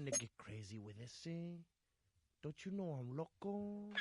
trying to get crazy with this, see? Don't you know I'm loco?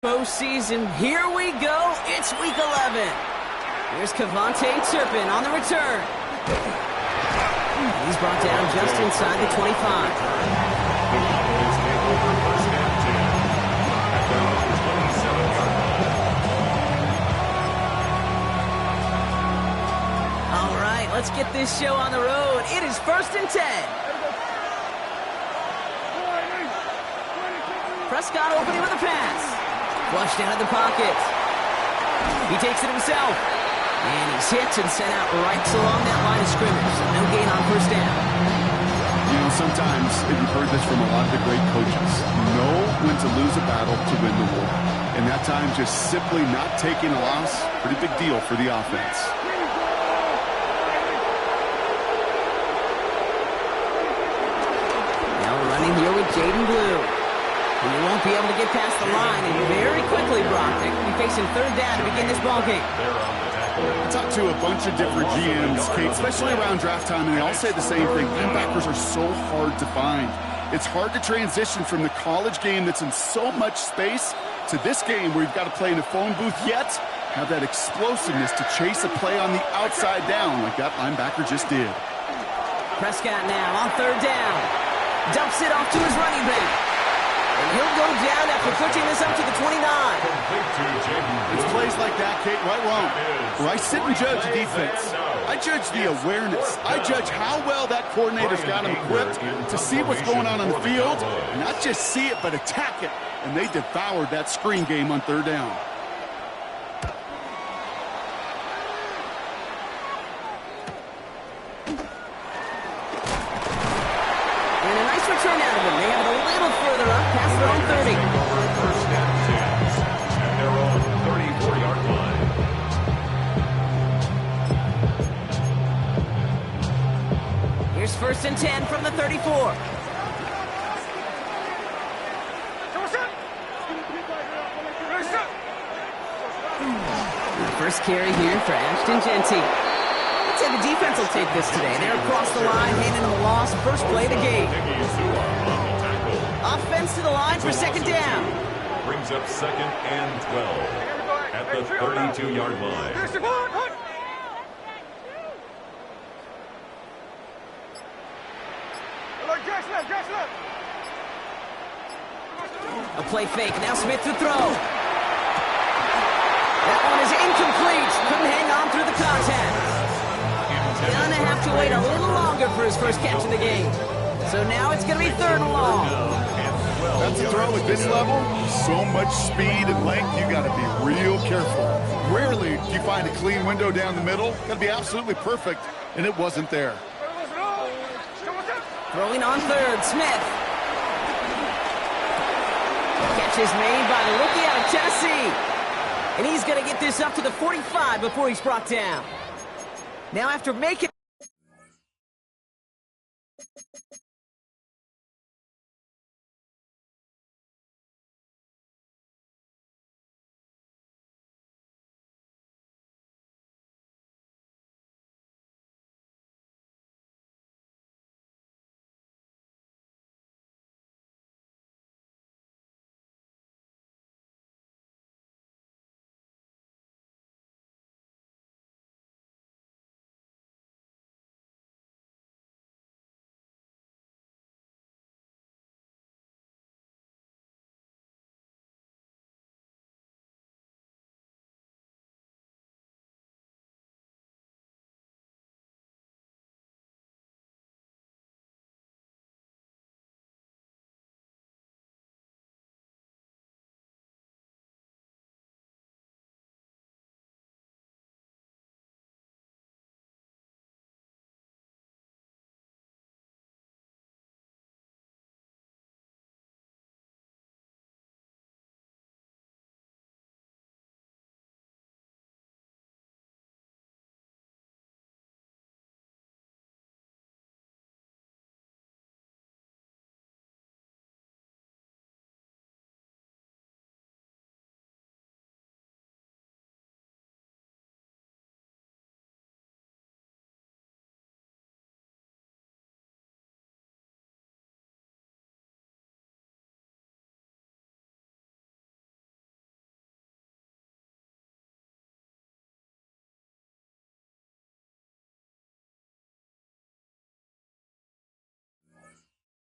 Postseason, here we go. It's week 11. Here's Cavante Turpin on the return. He's brought down just inside the 25. All right, let's get this show on the road. It is 1st and 10. Prescott opening with a pass. Flushed out of the pocket. He takes it himself. And he's hit and sent out right along that line of scrimmage. So no gain on 1st down. You know, sometimes, and you've heard this from a lot of the great coaches, know when to lose a battle to win the war. And that time, just simply not taking a loss, pretty big deal for the offense. Now running here with Jaden Blue. And he won't be able to get past the line, and very quickly, Brock, they will be facing 3rd down to begin this ballgame. I talked to a bunch of different GMs, Kate, especially around draft time, and they all say the same thing. Linebackers are so hard to find. It's hard to transition from the college game that's in so much space to this game where you've got to play in a phone booth, yet have that explosiveness to chase a play on the outside down like that linebacker just did. Prescott now on 3rd down. Dumps it off to his running back. And he'll go down after pushing this up to the 29. It's plays like that, Kate, right wrong. Where I sit and judge defense, I judge the awareness. I judge how well that coordinator's got him equipped to see what's going on the field, and not just see it, but attack it. And they devoured that screen game on third down. And a nice return out of them. They have it a little further up, past their own 30. First and 10 at their own 34-yard line. Here's first and 10 from the 34. First carry here for Ashton Genty. I'd say the defense will take this today. They're across the line, handing them a loss. First play of the game. Offense to the line for second down. Brings up second and 12 at the 32-yard line. A play fake. Now Smith to throw. That one is incomplete. Couldn't hang on through the contact. Gonna have to wait a little longer for his first catch of the game. So now it's gonna be third and long. That's a throw at this level. So much speed and length, you got to be real careful. Rarely do you find a clean window down the middle. Got to be absolutely perfect, and it wasn't there. Throwing on third, Smith. Catch is made by the rookie out of Tennessee. And he's going to get this up to the 45 before he's brought down. Now after making...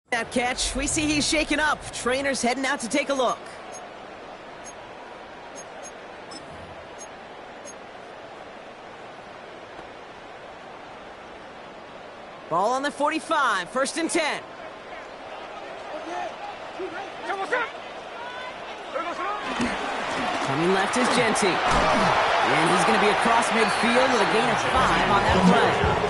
That catch, we see he's shaken up. Trainer's heading out to take a look. Ball on the 45, first and 10. Coming left is Genty. And he's going to be across midfield with a gain of 5 on that play.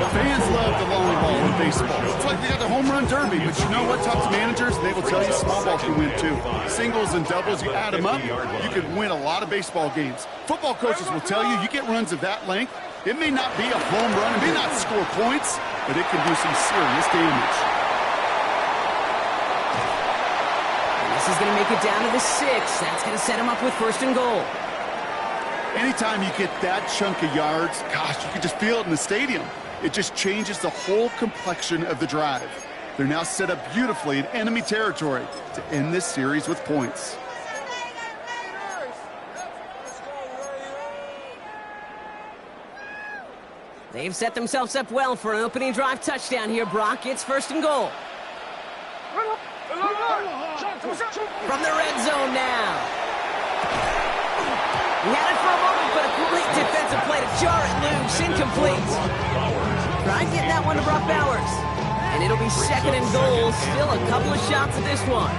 Fans love the long ball in baseball. It's like they got the home run derby, but you know what? Talk to managers, and they will tell you small ball can win too. Singles and doubles, you add them up, you can win a lot of baseball games. Football coaches will tell you, you get runs of that length, it may not be a home run, it may not score points, but it can do some serious damage. And this is going to make it down to the 6. That's going to set him up with first and goal. Anytime you get that chunk of yards, gosh, you can just feel it in the stadium. It just changes the whole complexion of the drive. They're now set up beautifully in enemy territory to end this series with points. They've set themselves up well for an opening drive touchdown here, Brock. It's first and goal. From the red zone now. He had it for a moment, but a great defensive play to jar it loose. Incomplete. Try getting that one to Brock Bowers. And it'll be second and goal. Still a couple of shots at this one.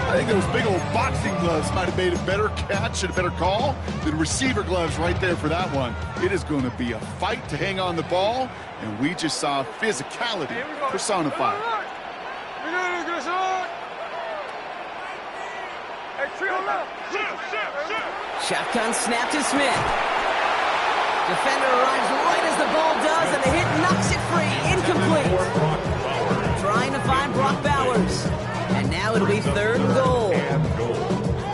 I think those big old boxing gloves might have made a better catch and a better call than receiver gloves right there for that one. It is going to be a fight to hang on the ball, and we just saw physicality personified. Shotgun snap to Smith. Defender arrives right as the ball does, and the hit knocks it free. Incomplete. Trying to find Brock Bowers. And now it'll be third and goal.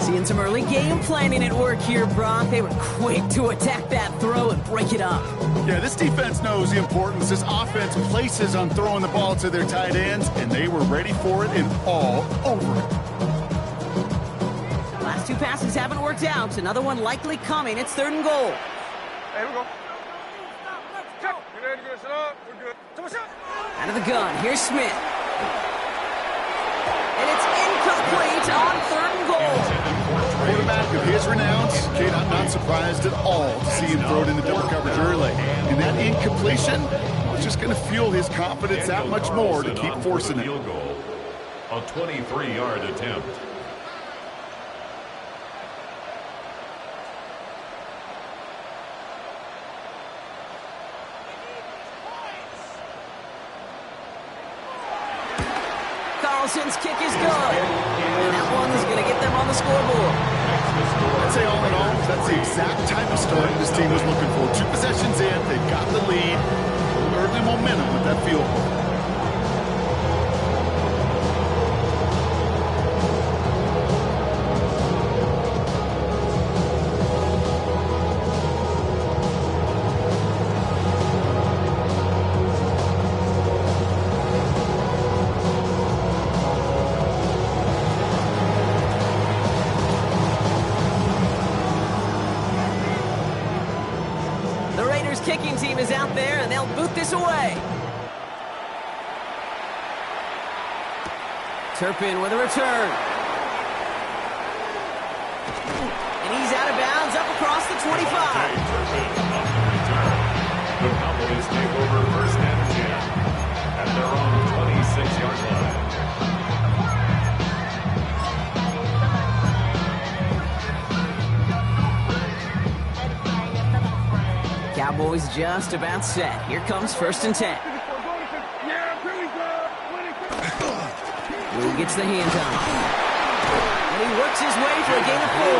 Seeing some early game planning at work here, Brock. They were quick to attack that throw and break it up. Yeah, this defense knows the importance this offense places on throwing the ball to their tight ends, and they were ready for it and all over it. Last two passes haven't worked out. Another one likely coming. It's third and goal. Hey, we go. Out of the gun, here's Smith. And it's incomplete on third and goal. Quarterback of his renounce, Kate, I'm not surprised at all to see him throw it into double coverage early. And that incompletion is just going to fuel his confidence that much more to keep forcing it. A 23-yard attempt. Carlson's kick is good. And that one's going to get them on the scoreboard. I'd say all in all, that's the exact type of start this team was looking for. 2 possessions in, they've got the lead. Early momentum with that field goal. Kicking team is out there, and they'll boot this away. Turpin with a return. And he's out of bounds up across the 25. The Cowboys take over first and 10 at their own 26-yard line. Cowboys just about set. Here comes first and 10. Lou gets the hands on him. And he works his way for a gain of 4.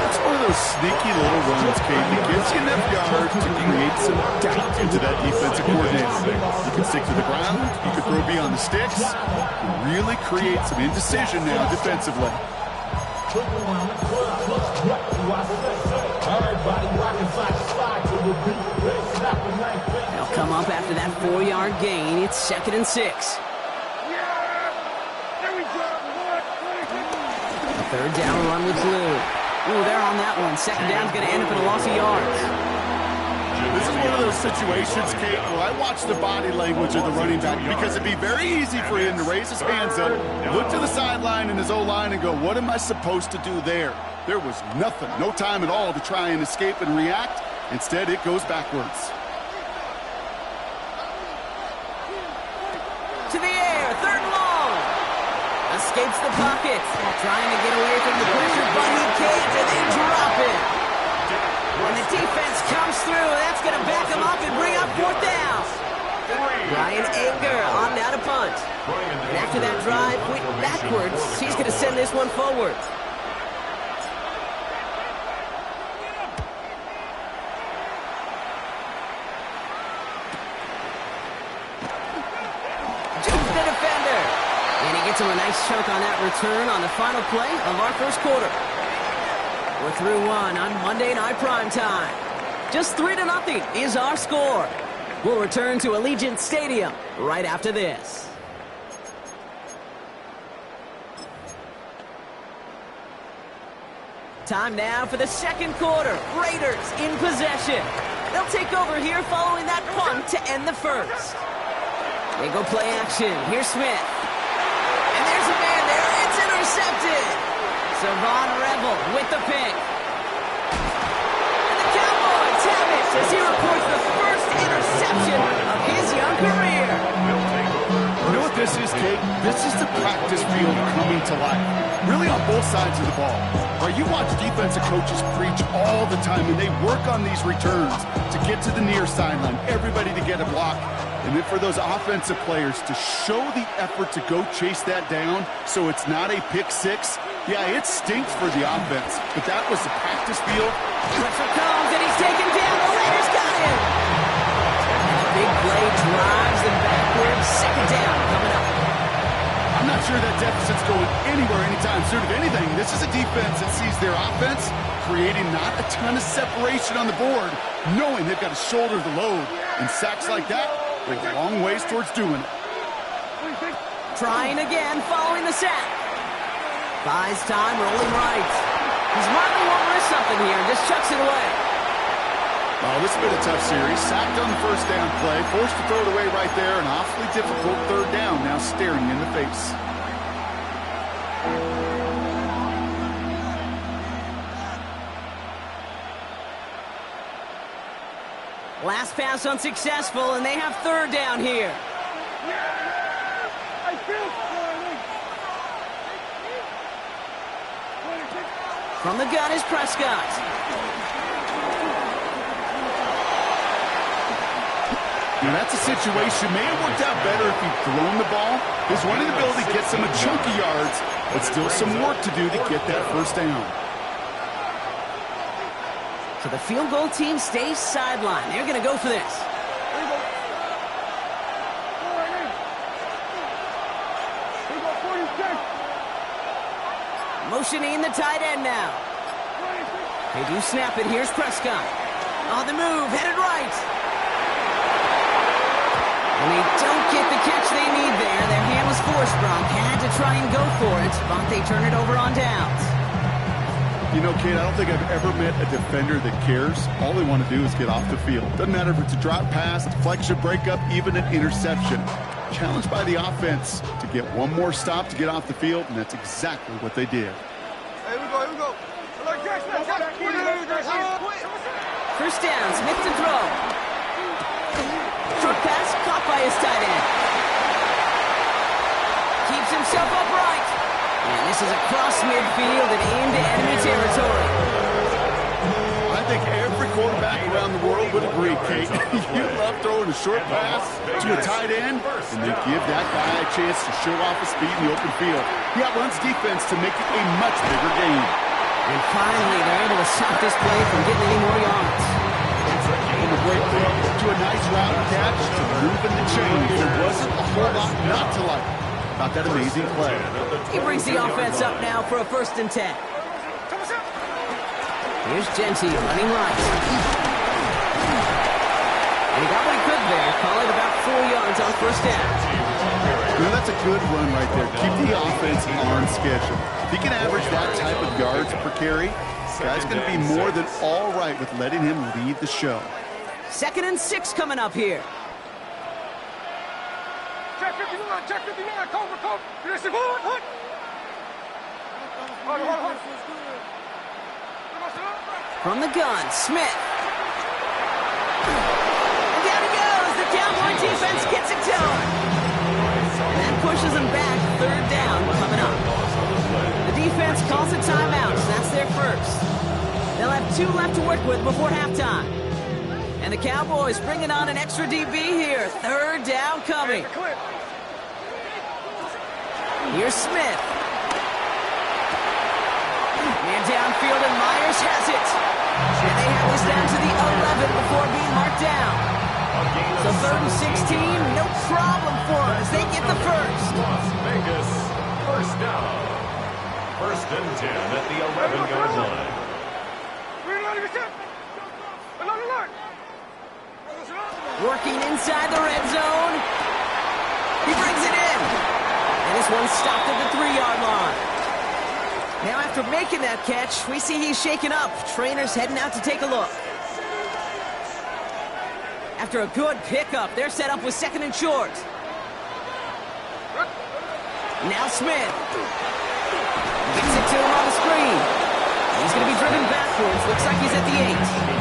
It's one of those sneaky little runs, Kate, that gives you enough yards to create some doubt into that defensive coordinator. You can stick to the ground, you can throw beyond the sticks, and really create some indecision now defensively. They'll come up after that 4-yard gain. It's second and 6. A third down run with Lou. Ooh, they're on that one. Second down's going to end up in a loss of yards. This is one of those situations, Kate, where I watch the body language of the running back because it'd be very easy for him to raise his hands up, look to the sideline in his O-line and go, what am I supposed to do there? There was nothing, no time at all to try and escape and react. Instead, it goes backwards. To the air, third and long. Escapes the pocket. Trying to get away from the pressure, but he can't, and they drop it. When the defense comes through, that's going to back him up and bring up fourth down. Ryan Anger on now to punt. And after that drive went backwards, he's going to send this one forward. Jukes the defender. And he gets him a nice chunk on that return on the final play of our first quarter. We're through one on Monday Night Primetime. Just 3-0 is our score. We'll return to Allegiant Stadium right after this. Time now for the second quarter. Raiders in possession. They'll take over here following that punt to end the first. They go play action. Here's Smith. intercepted. Savon Rebel with the pick. And the Cowboys have it as he reports the first interception of his young career. You know what this is, Kate? This is the practice field coming to life. Really on both sides of the ball. Right, you watch defensive coaches preach all the time, and they work on these returns to get to the near sideline, everybody to get a block. And then for those offensive players to show the effort to go chase that down so it's not a pick six, yeah, it stinks for the offense. But that was the practice field. Pressure comes, and he's taken down. The Raiders got him. And the big play drives them backwards. Second down coming up. I'm not sure that deficit's going anywhere anytime soon. If anything, this is a defense that sees their offense creating not a ton of separation on the board, knowing they've got to shoulder the load. And sacks like that bring a long ways towards doing it. Trying again, following the sack. Buys time, rolling right. He's smartly won't risk something here and just chucks it away. Well, this has been a tough series. Sacked on the first down play, forced to throw it away right there. An awfully difficult third down now staring in the face. Last pass unsuccessful, and they have third down here. From the gun is Prescott. Now that's a situation may have worked out better if he'd thrown the ball. His running ability gets him a chunk of yards, but still some work to do to get that first down. So the field goal team stays sidelined. They're going to go for this. Motioning the tight end now. They do snap it. Here's Prescott. On the move, headed right. And they don't get the catch they need there. Their hand was forced, Bronk. Had to try and go for it, but they turn it over on downs. You know, Kate, I don't think I've ever met a defender that cares. All they want to do is get off the field. Doesn't matter if it's a drop pass, deflection, breakup, even an interception. Challenged by the offense to get one more stop to get off the field, and that's exactly what they did. Here we go. First down, Smith to throw. Short pass caught by his tight end. Keeps himself upright. And this is across midfield and into enemy territory. I think every quarterback around the world would agree, Kate. You love throwing a short pass to a tight end, and they give that guy a chance to show off his speed in the open field. He outruns defense to make it a much bigger game. And finally, they're able to stop this play from getting any more yards. From a great throw to a nice route catch to moving the chains. There wasn't a whole lot not to like about that amazing play. He brings the offense up now for a 1st and 10. Here's Genty running right. And he got what he could there. Call it about 4 yards on 1st down. You know, that's a good run right there. Keep the offense on schedule. If he can average that type of yards per carry, guy's going to be more than all right with letting him lead the show. 2nd and 6 coming up here. Check 59, cover. Hood. From the gun, Smith. And down he goes. The Cowboy defense gets it to him. And that pushes them back. 3rd down coming up. The defense calls a timeout. That's their first. They'll have 2 left to work with before halftime. And the Cowboys bringing on an extra DB here. 3rd down coming. Here's Smith. Man downfield, and Myers has it. And they have this down to the 11 before being marked down. So 3rd and 16, no problem for them as they get the first. Las Vegas, first down. 1st and 10 at the 11-yard line. Working inside the red zone. He brings it in. And this one's stopped at the 3-yard line. Now after making that catch, we see he's shaken up. Trainer's heading out to take a look. After a good pickup, they're set up with 2nd and short. Now Smith. Gets it to him on the screen. He's going to be driven backwards. Looks like he's at the 8.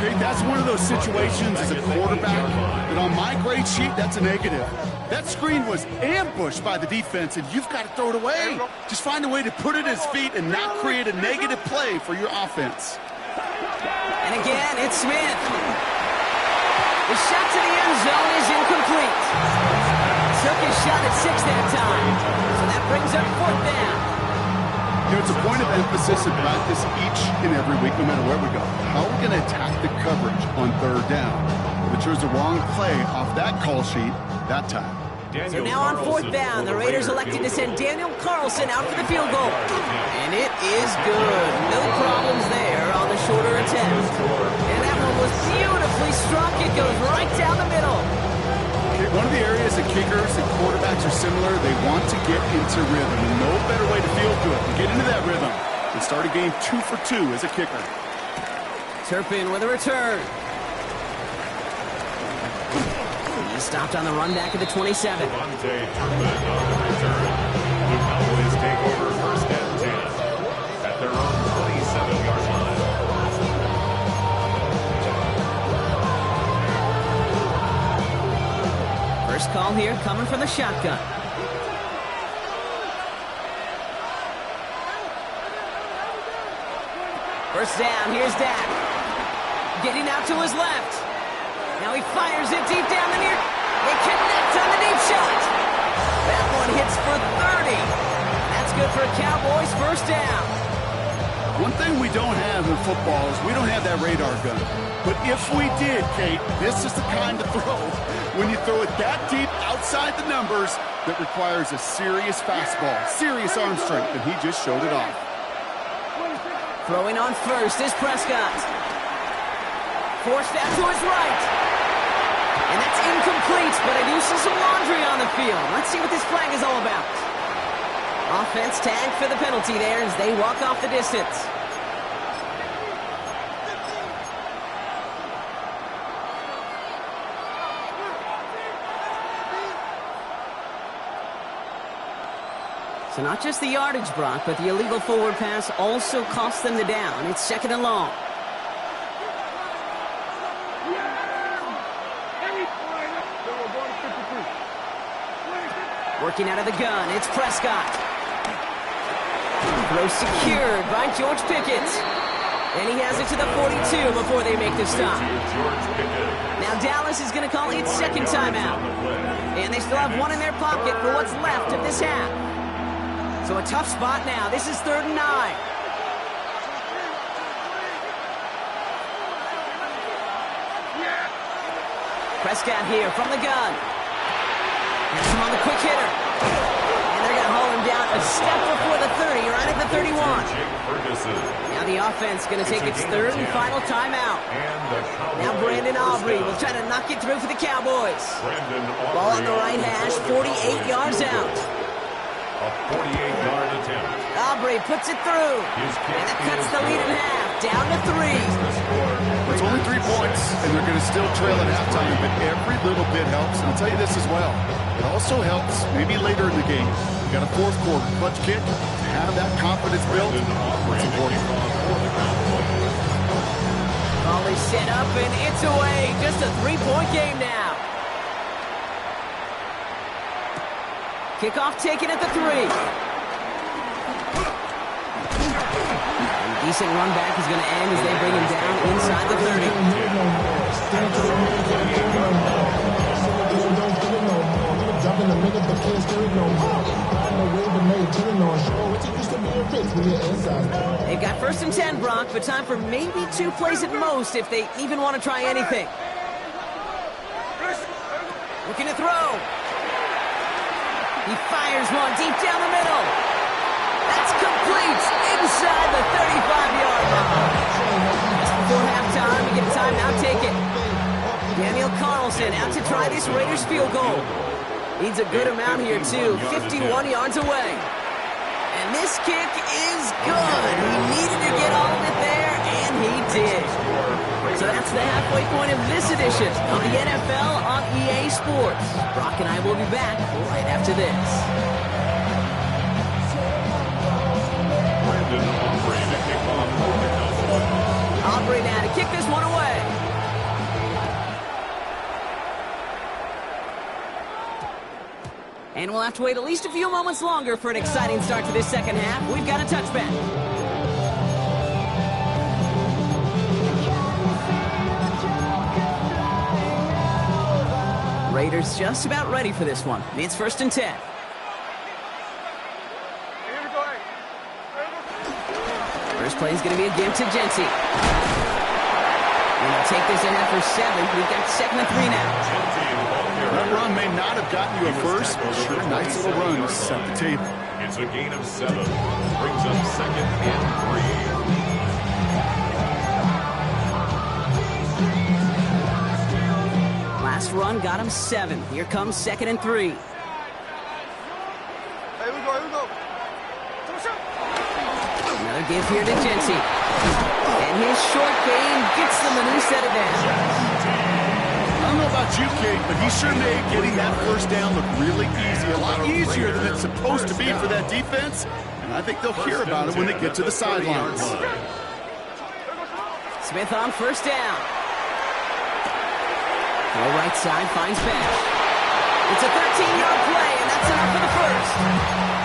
Okay, that's one of those situations as a quarterback that on my grade sheet, that's a negative. That screen was ambushed by the defense, and you've got to throw it away. Just find a way to put it at his feet and not create a negative play for your offense. And again, it's Smith. The shot to the end zone is incomplete. Took his shot at 6 that time. So that brings up 4th down. You know, it's a point of emphasis in practice each and every week, no matter where we go. How are we going to attack the coverage on 3rd down? We chose the wrong play off that call sheet that time. So now on 4th down, the Raiders elected to send Daniel Carlson out for the field goal. And it is good. No problems there on the shorter attempt. And that one was beautifully struck. It goes right down the middle. One of the areas that kickers and quarterbacks are similar, they want to get into rhythm. And no better way to feel good to get into that rhythm than start a game 2 for 2 as a kicker. Turpin with a return. He stopped on the run back at the 27. Turpin on the return. The Cowboys take over 1st and 10 at their own 27-yard line. First call here coming from the shotgun. First down, here's Dak. Getting out to his left. Now he fires it deep down the near. They connect on the deep shot. That one hits for 30. That's good for Cowboys' 1st down. One thing we don't have in football is we don't have that radar gun. But if we did, Kate, this is the kind of throw when you throw it that deep outside the numbers that requires a serious fastball, serious arm strength, and he just showed it off. Throwing on first is Prescott. Forced out to his right. And that's incomplete, but I do see some laundry on the field. Let's see what this flag is all about. Offense tagged for the penalty there as they walk off the distance. So not just the yardage, Brock, but the illegal forward pass also cost them the down. It's 2nd and long. Working out of the gun, it's Prescott. Throw secured by George Pickett. And he has it to the 42 before they make the stop. Now Dallas is going to call its 2nd timeout. And they still have one in their pocket for what's left of this half. So a tough spot now. This is 3rd and 9. Prescott here from the gun. Has him on the quick hitter. And they're going to haul him down a step before the 30, right at the 31. Now the offense going to take its 3rd and final timeout. Now Brandon Aubrey will try to knock it through for the Cowboys. Ball on the right hash, 48 yards out. A 48-yard attempt. Aubrey puts it through. And that cuts the lead in half. Down to 3. It's only 3 points, and they're going to still trail at halftime, but every little bit helps. And I'll tell you this as well. It also helps maybe later in the game. You got a 4th quarter clutch kick. To have that confidence built, it's important. Ball is set up, and it's away. Just a 3-point game now. Kickoff taken at the 3. And decent run back is going to end as they bring him down inside the 30. They've got 1st and 10, Brock, but time for maybe 2 plays at most if they even want to try anything. Looking to throw. He fires one deep down the middle. That's complete inside the 35-yard line. Just before halftime, we get a timeout taken. Daniel Carlson out to try this Raiders field goal. Needs a good amount here, too. 51 yards away. And this kick is good. He needed to get all of it there, and he did. So that's the halfway point of this edition of the NFL on EA Sports. Brock and I will be back right after this. Preston Aubrey to kick off for the Cowboys. Aubrey now to kick this one away. And we'll have to wait at least a few moments longer for an exciting start to this second half. We've got a touchback. Raiders just about ready for this one. It's 1st and 10. Here we go. First play is going to be a give to Genty. And they'll take this ahead for 7. We've got 2nd and 3 now. That run may not have gotten you a first, but sure, nice little run to set the table. It's a gain of 7. Brings up 2nd and 3. Last run got him 7. Here comes 2nd and 3. Here we go. Another give here to Genty. And his short game gets them a new set of downs. I don't know about you, Kate, but he sure made getting that first down look really easy. A lot easier than it's supposed to be for that defense. And I think they'll hear about it when they get to the sidelines. Smith on 1st down. Go right side, finds Bash. It's a 13-yard play, and that's enough for the first.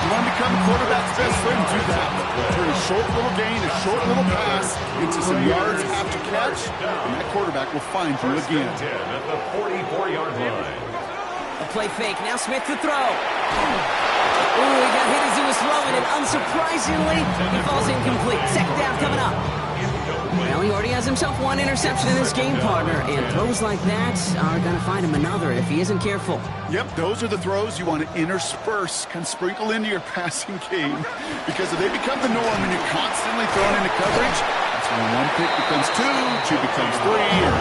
You want to become a quarterback's best friend, do that. Turn a short little gain, a short little pass into some yards after catch, and that quarterback will find you again. 10 at the 44-yard line. A play fake, now Smith to throw. Ooh, he got hit as he was throwing, and unsurprisingly, he falls incomplete. 2nd down coming up. Well, he already has himself 1 interception in this game, partner, and throws like that are going to find him another if he isn't careful. Yep, those are the throws you want to intersperse, kind of sprinkle into your passing game, because if they become the norm and you're constantly thrown into coverage, that's when 1 pick becomes 2, 2 becomes 3, and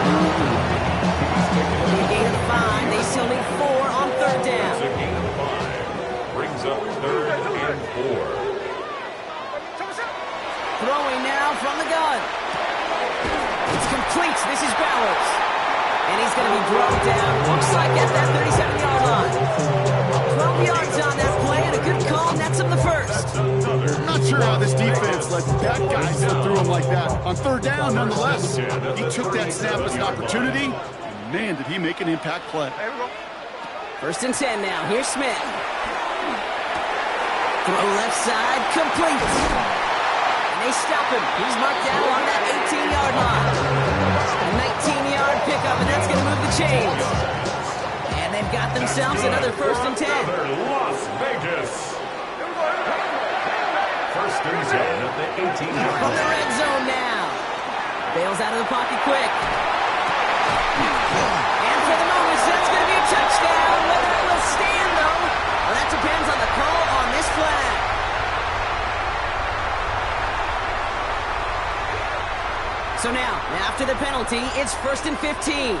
A gain of 5, they still need 4 on 3rd down. It's a gain of 5. Brings up 3rd and 4. Throwing now from the gun. It's complete. This is Bowers. And he's going to be brought down. Looks like at that 37-yard line. 12 yards on that play and a good call. Nets him the first. I'm not sure how this defense let that guy slip through him like that. On 3rd down, nonetheless, he took that snap as an opportunity. And man, did he make an impact play. 1st and 10 now. Here's Smith. Throw left side. Complete. They stop him. He's marked down on that 18-yard line. A 19-yard pickup, and that's going to move the chains. And they've got themselves another 1st and 10. Las Vegas. 1st and 10 at the 18-yard From the line. red zone now. Bails out of the pocket quick. And for the moment, that's going to be a touchdown. Whether it will stand, though, well, that depends on the call on this flag. So now, after the penalty, it's 1st and 15.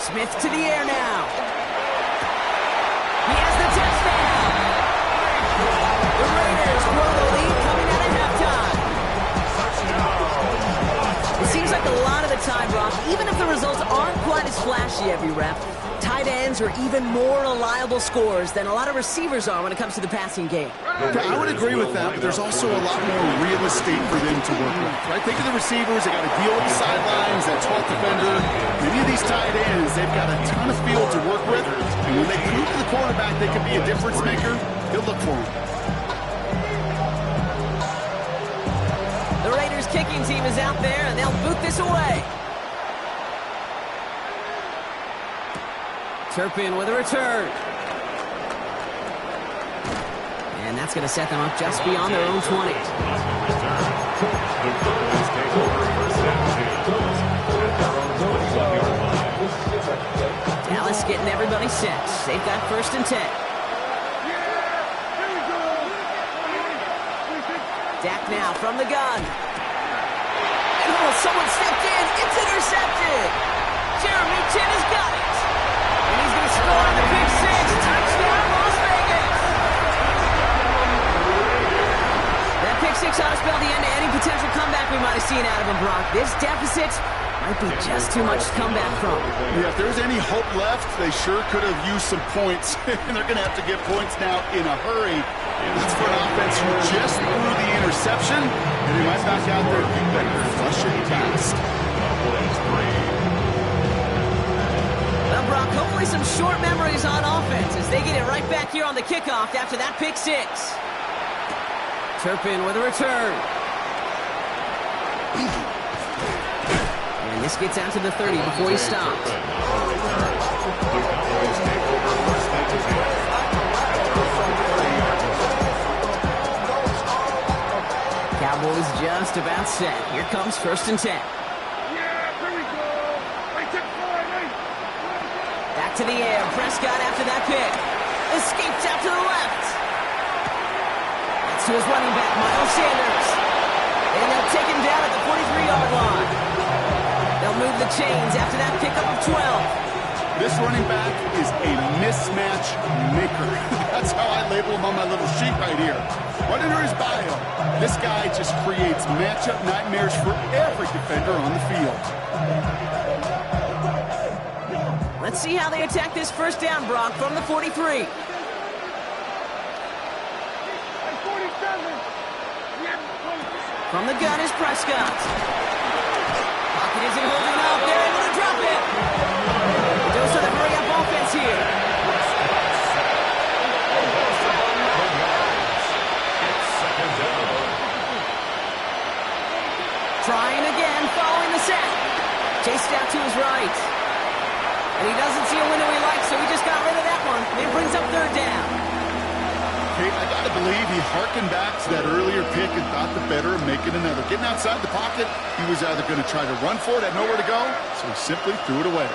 Smith to the air now. He has the touchdown. The Raiders grow the lead coming out of halftime. It seems like a lot of the time, Brock, even if the results aren't quite as flashy every rep, tight ends are even more reliable scorers than a lot of receivers are when it comes to the passing game. Yeah, I would agree with that, but there's also a lot more real estate for them to work with. Right? Think of the receivers. They got to deal with the sidelines, that 12th defender. Many of these tight ends, they've got a ton of field to work with. And when they prove to the quarterback they can be a difference maker, he'll look for him. The Raiders kicking team is out there, and they'll boot this away. Turpin with a return. And that's going to set them up just beyond their own 20. The Cowboys take over 1st and 10 at their own 21-yard line. Dallas getting everybody set. They've got 1st and 10. Dak now from the gun. And someone stepped in. It's intercepted. Jeremy Chin has got it. And he's going to score on the big 6. Touchdown, Las Vegas. That pick 6 ought to spell the end to any potential comeback we might have seen out of him, Brock. This deficit Might be just too much to come back from. Yeah, if there's any hope left, they sure could have used some points. And they're going to have to get points now in a hurry. That's for an offense who just threw the interception. And they might back out there and better flush it past. Well, Brock, hopefully some short memories on offense as they get it right back here on the kickoff after that pick six. Turpin with a return. And this gets out to the 30 before he stops. Cowboys just about set. Here comes 1st and 10. Yeah, here we go. Hey, take 4, Back to the air. Prescott after that pick. Escapes out to the left. That's to his running back, Miles Sanders. And they'll take him down at the 43-yard line. They'll move the chains after that pickup of 12. This running back is a mismatch maker. That's how I label him on my little sheet right here. Right under his bio, this guy just creates matchup nightmares for every defender on the field. Let's see how they attack this first down, Brock, from the 43. From the gun is Prescott. Pocket isn't holding up. They're able to drop it. Those are the hurry-up offense here. Trying again, following the sack. Chased out to his right. And he doesn't see a window he likes, so he just got rid of that one. It brings up 3rd down. Kate, I gotta believe he harkened back to that earlier pick and thought the better of making another. Getting outside the pocket, he was either going to try to run for it, had nowhere to go, so he simply threw it away.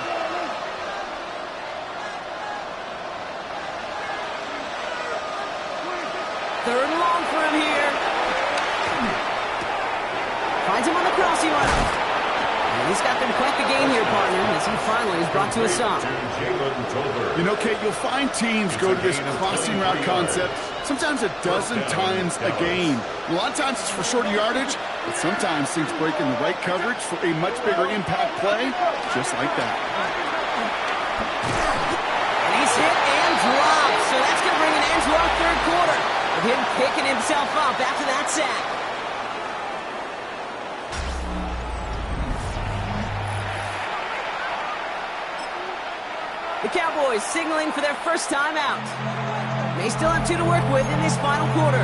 Third and long for him here. Finds him on the crossing route. And he's got them quite the game here, partner, as he finally is brought to a stop. You know, Kate, you'll find teams go to this crossing route concept sometimes a dozen times a game. A lot of times it's for shorter yardage, but sometimes things break in the right coverage for a much bigger impact play, just like that. And he's hit and dropped, so that's going to bring an end to our 3rd quarter, with him picking himself up after that sack. The Cowboys signaling for their first time out. They still have 2 to work with in this final quarter.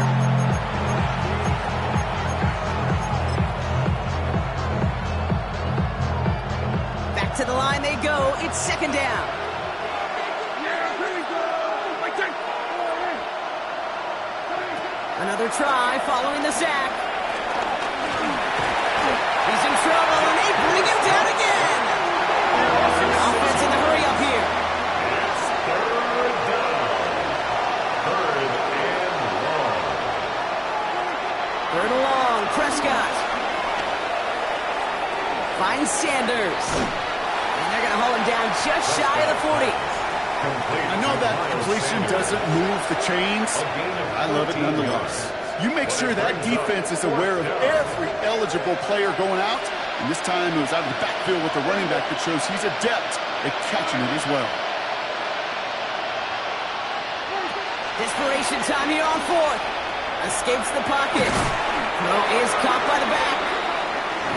Back to the line they go. It's 2nd down. Another try following the sack. He's in trouble, and they bring him down again. Offense in the hurry up here. Third and long, Prescott. Finds Sanders. And they're going to haul him down just shy of the 40. I know that completion doesn't move the chains. I love it nonetheless. You make sure that defense is aware of every eligible player going out. And this time it was out of the backfield with the running back that shows he's adept at catching it as well. Desperation time here on 4th. Escapes the pocket. Throw is caught by the back.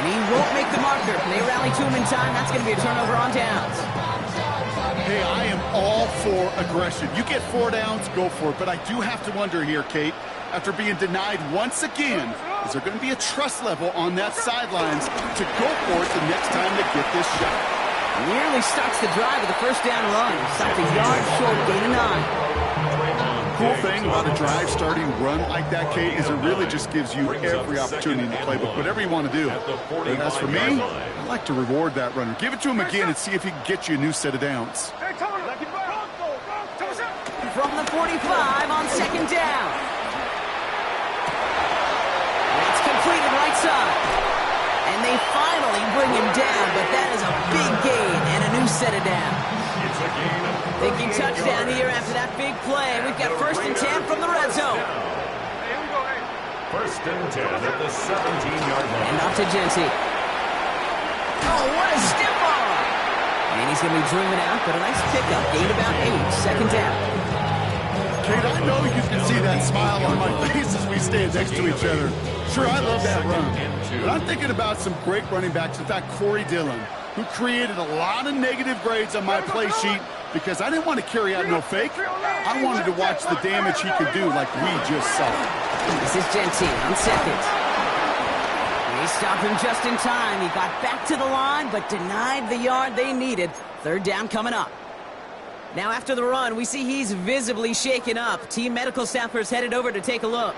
And he won't make the marker. They rally to him in time. That's going to be a turnover on downs. Hey, I am all for aggression. You get 4 downs, go for it. But I do have to wonder here, Kate, after being denied once again, is there going to be a trust level on that sidelines to go for it the next time they get this shot? Nearly starts the drive with a first down run. Stopped a yard short, gain of 9. Cool thing about a drive starting run like that, Kate, is it really just gives you every opportunity in the playbook, whatever you want to do. But as for me, I like to reward that runner. Give it to him again and see if he can get you a new set of downs. From the 45 on 2nd down. It's completed right side. And they finally bring him down, but that is a big gain and a new set of downs. Thinking touchdown here after that big play. We've got 1st and 10 from the red zone. 1st and 10 at the 17-yard line. And off to Jency. Oh, what a stiff arm! And he's going to be driven out, but a nice pickup. Gained about 8, second down. Kate, I know you can see that smile on my face as we stand next to each other. Sure, I love that run. But I'm thinking about some great running backs. In fact, Corey Dillon, who created a lot of negative grades on my play sheet because I didn't want to carry out no fake. I wanted to watch the damage he could do like we just saw. This is Gentine on second. They stopped him just in time. He got back to the line, but denied the yard they needed. Third down coming up. Now after the run, we see he's visibly shaken up. Team medical staffers headed over to take a look.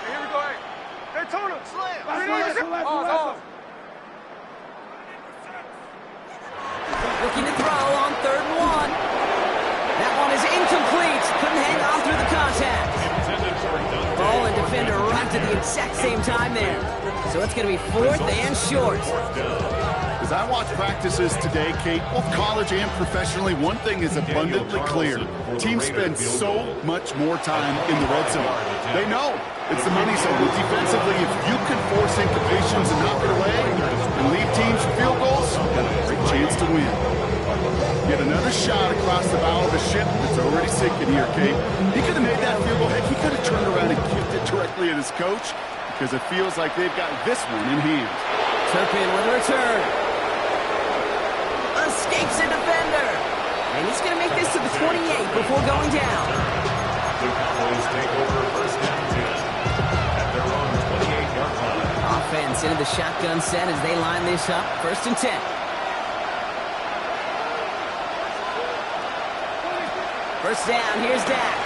Here we go. Hey, Tona, slam. Looking to throw on 3rd and 1. That one is incomplete. Couldn't hang on through the contact. Ball and defender arrived at the exact same time there. So it's going to be 4th and short. As I watch practices today, Kate, both college and professionally, one thing is abundantly clear. Teams spend so much more time in the red zone. They know it's the money zone. Defensively, if you can force incompletions and knock it away and leave teams for field goals, you got a great chance to win. Yet another shot across the bow of the ship that's already sinking here, Kate. He could have made that field goal. Heck, he could have turned around and kicked it directly at his coach because it feels like they've got this one in hand. Turpin with a return. Escapes a defender. And he's going to make this to the 28 before going down. The Cowboys take over 1st and 10 at their own 28-yard line. Offense into the shotgun set as they line this up. 1st and 10. First down, here's Dak.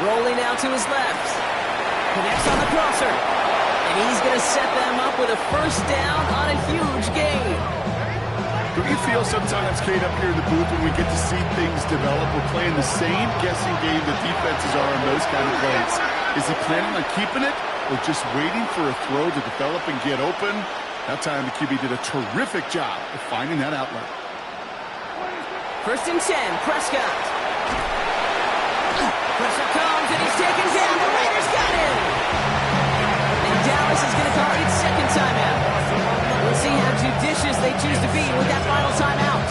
Rolling out to his left. Connects on the crosser. And he's going to set them up with a 1st down on a huge gain. Do you feel sometimes, Kate, up here in the booth when we get to see things develop, we're playing the same guessing game the defenses are on those kind of plays? Is he planning on keeping it or just waiting for a throw to develop and get open? That time the QB did a terrific job of finding that outlet. 1st and 10, Prescott. Pressure comes and he's taken down. The Raiders got him. And Dallas is going to call its 2nd timeout. We'll see how judicious they choose to be with that final timeout.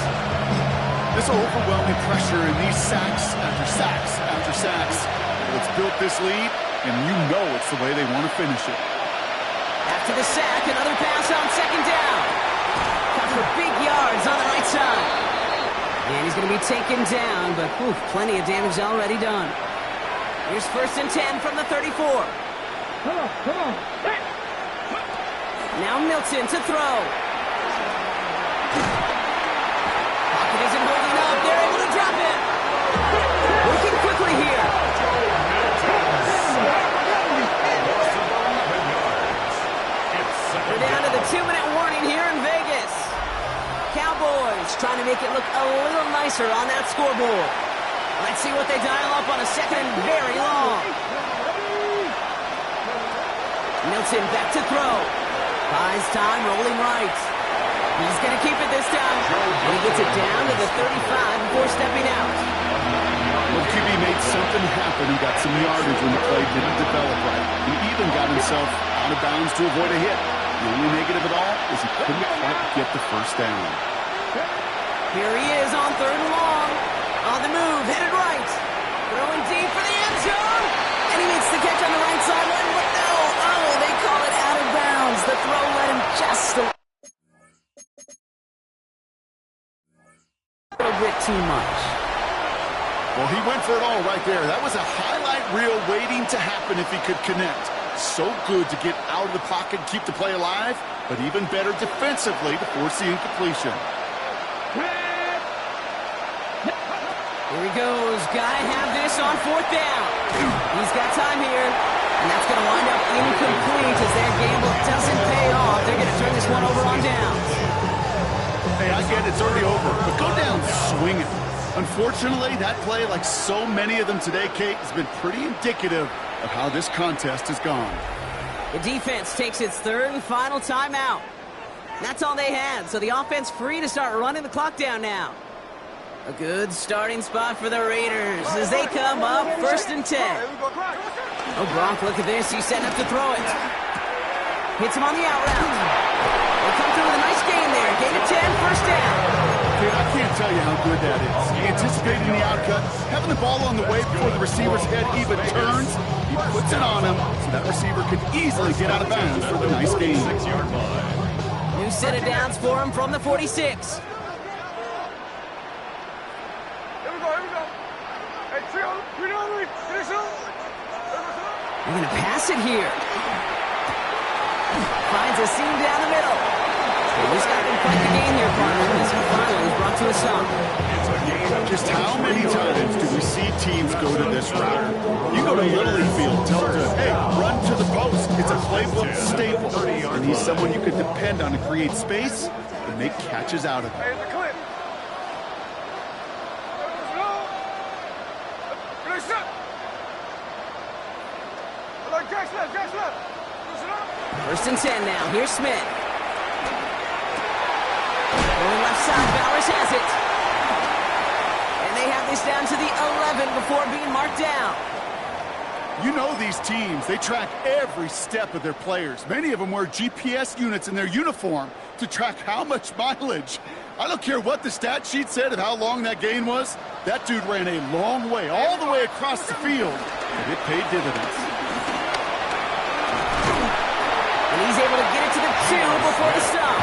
This overwhelming pressure and these sacks after sacks after sacks. It's built this lead, and you know it's the way they want to finish it. After the sack, another pass on 2nd down. Got for big yards on the right side. And he's going to be taken down, but plenty of damage already done. Here's 1st and 10 from the 34. Come on. Hey. Now Milton to throw. Pocket isn't holding up. They're able to drop it. Working quickly here. We're down to the 2-minute warning here in Vegas. Cowboys trying to make it look a little nicer on that scoreboard. Let's see what they dial up on a 2nd and very long. Milton back to throw. Buys time, rolling right. He's going to keep it this time. And he gets it down to the 35 before stepping out. Well, QB made something happen. He got some yardage when the play didn't develop right. He even got himself out of bounds to avoid a hit. The only negative at all is he couldn't quite get the 1st down. Here he is on 3rd and long. On the move, headed right. Throwing deep for the end zone. And he makes the catch on the right sideline, but no. Oh, they call it out of bounds. The throw led him just a little bit too much. Well, he went for it all right there. That was a highlight reel waiting to happen if he could connect. So good to get out of the pocket and keep the play alive, but even better defensively to force the incompletion. Here he goes. Gotta have this on 4th down. He's got time here. And that's going to wind up incomplete as their gamble doesn't pay off. They're going to turn this one over on downs. Hey, I get it. It's already over. But go down swinging. Unfortunately, that play, like so many of them today, Kate, has been pretty indicative of how this contest has gone. The defense takes its 3rd and final timeout. That's all they had, so the offense free to start running the clock down now. A good starting spot for the Raiders as they come up 1st and 10. Oh, Gronk, look at this. He's setting up to throw it. Hits him on the out route. They come through with a nice gain there. Gain of 10, first down. Kid, I can't tell you how good that is. Anticipating the outcut, having the ball on the way before the receiver's head even turns, he puts it on him so that receiver can easily get out of bounds for the nice gain. 6-yard line. New set of downs for him from the 46. Here we go. Hey, finish up. They're going to pass it here. Finds a seam down the middle. He's got to fight the game here, partner, as he finally is brought to a stop. Just how many times do we see teams go to this route? You go to Little League field, tell them to, hey, run to the post. It's a playbook staple. And he's someone you can depend on to create space and make catches out of it. Hey, the clip. Finish up. Like Jack's left. First and 10 now. Here's Smith. Going left side, Bowers has it. And they have this down to the 11 before being marked down. You know these teams, they track every step of their players. Many of them wear GPS units in their uniform to track how much mileage. I don't care what the stat sheet said of how long that gain was. That dude ran a long way, all the way across the field, and it paid dividends. And he's able to get it to the 2 before the stop.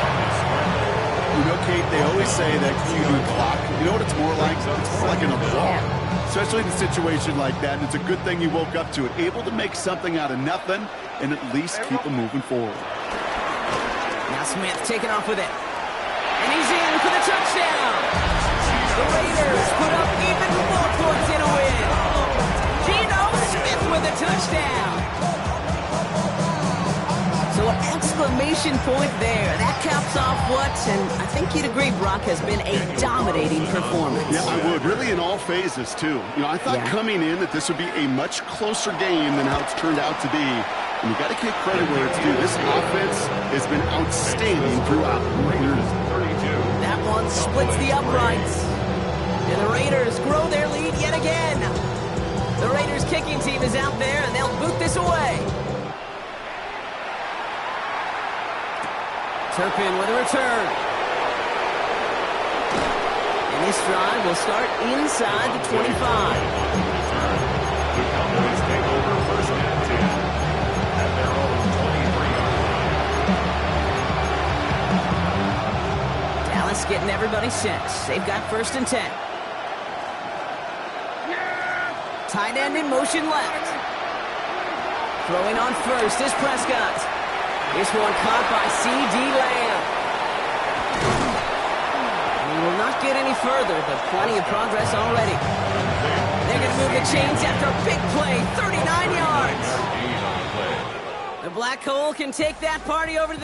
You know, Kate, they always say that QB clock. You know what it's more like? It's more like an applause. Especially in a situation like that, and it's a good thing you woke up to it. Able to make something out of nothing and at least keep them moving forward. Now Smith taking off with it. And he's in for the touchdown. The Raiders put up even more points in a win. Geno Smith with a touchdown. So an exclamation point there. That caps off what, and I think you'd agree, Brock, has been a dominating performance. Yeah, I would. Really in all phases, too. You know, I thought coming in that this would be a much closer game than how it's turned out to be. And you got to give credit where it's due. This offense has been outstanding throughout. That one splits the uprights. And the Raiders grow their lead yet again. The Raiders kicking team is out there, and they'll boot this away. Turpin with a return. And this drive will start inside the 25. The Cowboys take over first and 10 at their own 23-yard line. Dallas getting everybody set. They've got first and 10. Tight end in motion left. Throwing on first is Prescott. This one caught by C.D. Lamb. We will not get any further, but plenty of progress already. They're going to move the chains after a big play, 39 yards. The Black Hole can take that party over to the